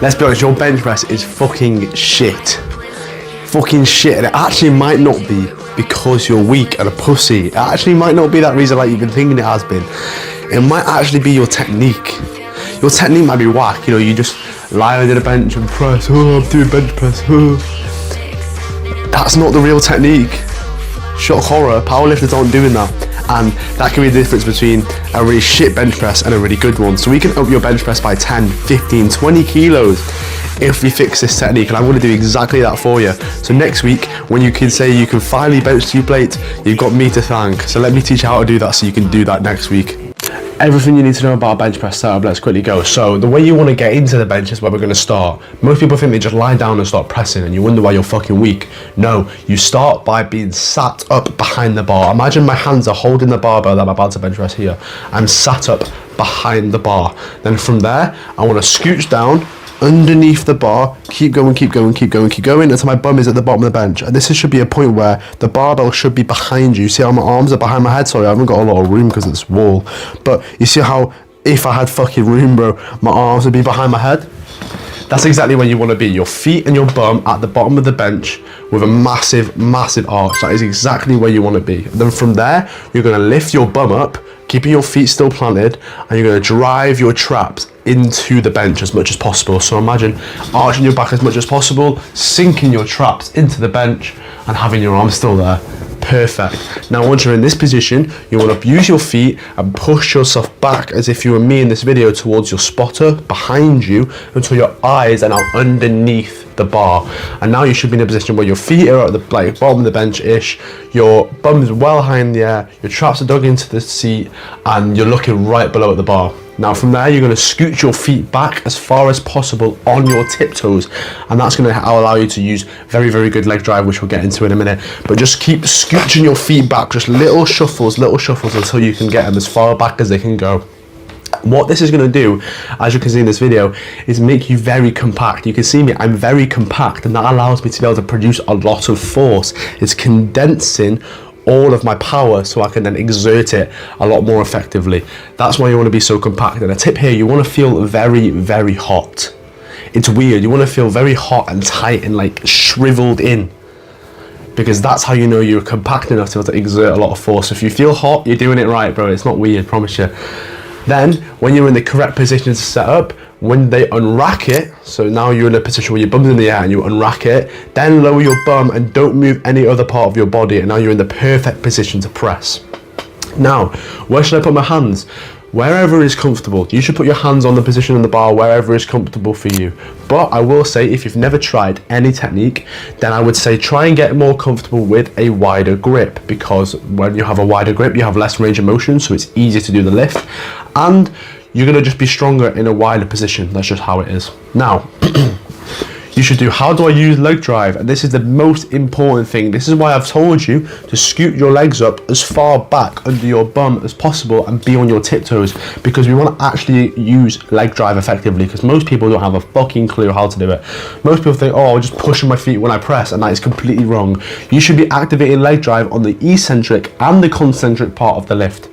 let's be honest, your bench press is fucking shit. Fucking shit. And it actually might not be because you're weak and a pussy. It actually might not be that reason like you've been thinking it has been. It might actually be your technique. Your technique might be whack. You know, you just lie under the bench and press. Oh, I'm doing bench press. Oh. That's not the real technique. Shock horror, powerlifters aren't doing that. And that can be the difference between a really shit bench press and a really good one. So we can up your bench press by 10, 15, 20 kilos if we fix this technique, and I'm going to do exactly that for you. So next week, when you can say you can finally bench 2 plates, you've got me to thank. So let me teach you how to do that so you can do that next week. Everything you need to know about bench press setup, let's quickly go. So the way you want to get into the bench is where we're going to start. Most people think they just lie down and start pressing and you wonder why you're fucking weak. No, you start by being sat up behind the bar. Imagine my hands are holding the barbell that I'm about to bench press here. I'm sat up behind the bar. Then from there, I want to scooch down underneath the bar, keep going until my bum is at the bottom of the bench. And this should be a point where the barbell should be behind you. See how my arms are behind my head? Sorry, I haven't got a lot of room because of this wall. But you see how if I had fucking room, bro, my arms would be behind my head? That's exactly where you want to be. Your feet and your bum at the bottom of the bench with a massive, massive arch. That is exactly where you want to be. And then from there, you're going to lift your bum up, keeping your feet still planted, and you're going to drive your traps into the bench as much as possible. So imagine arching your back as much as possible, sinking your traps into the bench, and having your arms still there. Perfect. Now once you're in this position, you want to use your feet and push yourself back as if you were me in this video towards your spotter behind you until your eyes are now underneath the bar. And now you should be in a position where your feet are at the bottom of the bench-ish, your bum is well high in the air, your traps are dug into the seat, and you're looking right below at the bar. Now from there, you're going to scoot your feet back as far as possible on your tiptoes, and that's going to allow you to use very, very good leg drive, which we'll get into in a minute. But just keep scooching your feet back, just little shuffles until you can get them as far back as they can go. What this is going to do, as you can see in this video, is make you very compact. You can see me, I'm very compact, and that allows me to be able to produce a lot of force. It's condensing all of my power so I can then exert it a lot more effectively. That's why you want to be so compact. And a tip here, you want to feel very, very hot. It's weird, you want to feel very hot and tight and like shriveled in, because that's how you know you're compact enough to be able to exert a lot of force. If you feel hot, you're doing it right, bro. It's not weird, promise you. Then when you're in the correct position to set up, when they unrack it, so now you're in a position where your bum's in the air and you unrack it, then lower your bum and don't move any other part of your body, and now you're in the perfect position to press. Now, where should I put my hands? Wherever is comfortable. You should put your hands on the position on the bar wherever is comfortable for you. But I will say, if you've never tried any technique, then I would say try and get more comfortable with a wider grip, because when you have a wider grip, you have less range of motion, so it's easier to do the lift, and you're going to just be stronger in a wider position. That's just how it is. Now, you should do, how do I use leg drive? And this is the most important thing. This is why I've told you to scoot your legs up as far back under your bum as possible and be on your tiptoes, because we want to actually use leg drive effectively, because most people don't have a fucking clue how to do it. Most people think, oh, I'll just push my feet when I press, and that is completely wrong. You should be activating leg drive on the eccentric and the concentric part of the lift.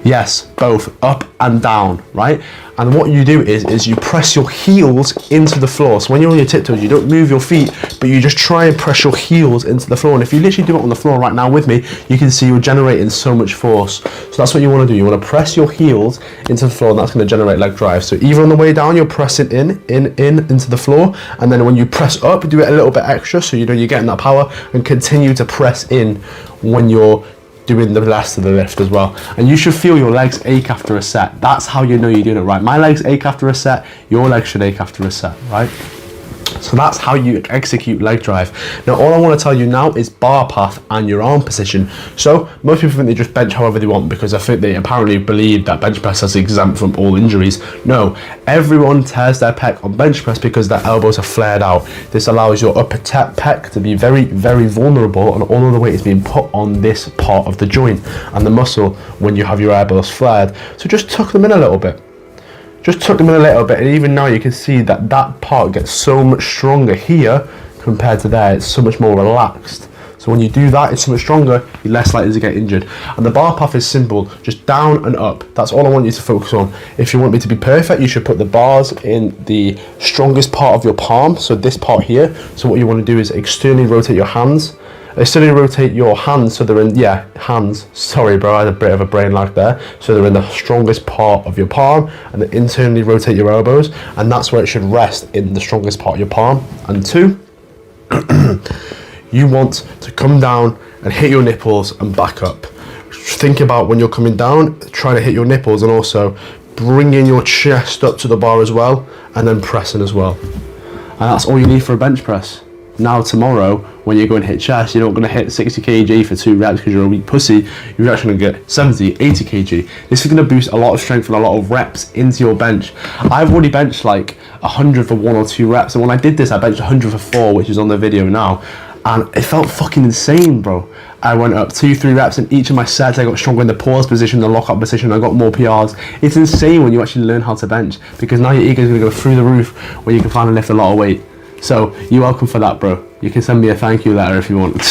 Yes, both up and down, right? And what you do is you press your heels into the floor. So when you're on your tiptoes, you don't move your feet, but you just try and press your heels into the floor. And if you literally do it on the floor right now with me, you can see you're generating so much force. So that's what you want to do. You want to press your heels into the floor, and that's going to generate leg drive. So either on the way down, you're pressing in into the floor, and then when you press up, do it a little bit extra, so you know you're getting that power, and continue to press in when you're doing the rest of the lift as well. And you should feel your legs ache after a set. That's how you know you're doing it right. My legs ache after a set, your legs should ache after a set, right? So that's how you execute leg drive. Now all I want to tell you now is bar path and your arm position. So most people think they just bench however they want, because I think they apparently believe that bench press is exempt from all injuries. No, everyone tears their pec on bench press because their elbows are flared out. This allows your upper pec to be very, very vulnerable, and all of the weight is being put on this part of the joint and the muscle when you have your elbows flared. So just tuck them in a little bit. Just tuck them in a little bit, and even now you can see that that part gets so much stronger here compared to there. It's so much more relaxed. So when you do that, it's so much stronger, you're less likely to get injured. And the bar path is simple, just down and up. That's all I want you to focus on. If you want me to be perfect, you should put the bars in the strongest part of your palm, so this part here. So what you want to do is externally rotate your hands. Externally rotate your hands so they're in, hands. Sorry bro, I had a bit of a brain lag there. So they're in the strongest part of your palm, and then internally rotate your elbows, and that's where it should rest, in the strongest part of your palm. And 2, you want to come down and hit your nipples and back up. Think about when you're coming down, trying to hit your nipples, and also bringing your chest up to the bar as well, and then pressing as well. And that's all you need for a bench press. Now tomorrow, when you go and hit chest, you're not going to hit 60 kg for 2 reps because you're a weak pussy. You're actually going to get 70, 80 kg. This is going to boost a lot of strength and a lot of reps into your bench. I've already benched like 100 for 1 or 2 reps, and when I did this, I benched 100 for 4, which is on the video now, and it felt fucking insane, bro. I went up 2-3 reps in each of my sets. I got stronger in the pause position, the lockup position. I got more PRs. It's insane when you actually learn how to bench, because now your ego is going to go through the roof where you can finally lift a lot of weight. So you're welcome for that, bro. You can send me a thank you letter if you want.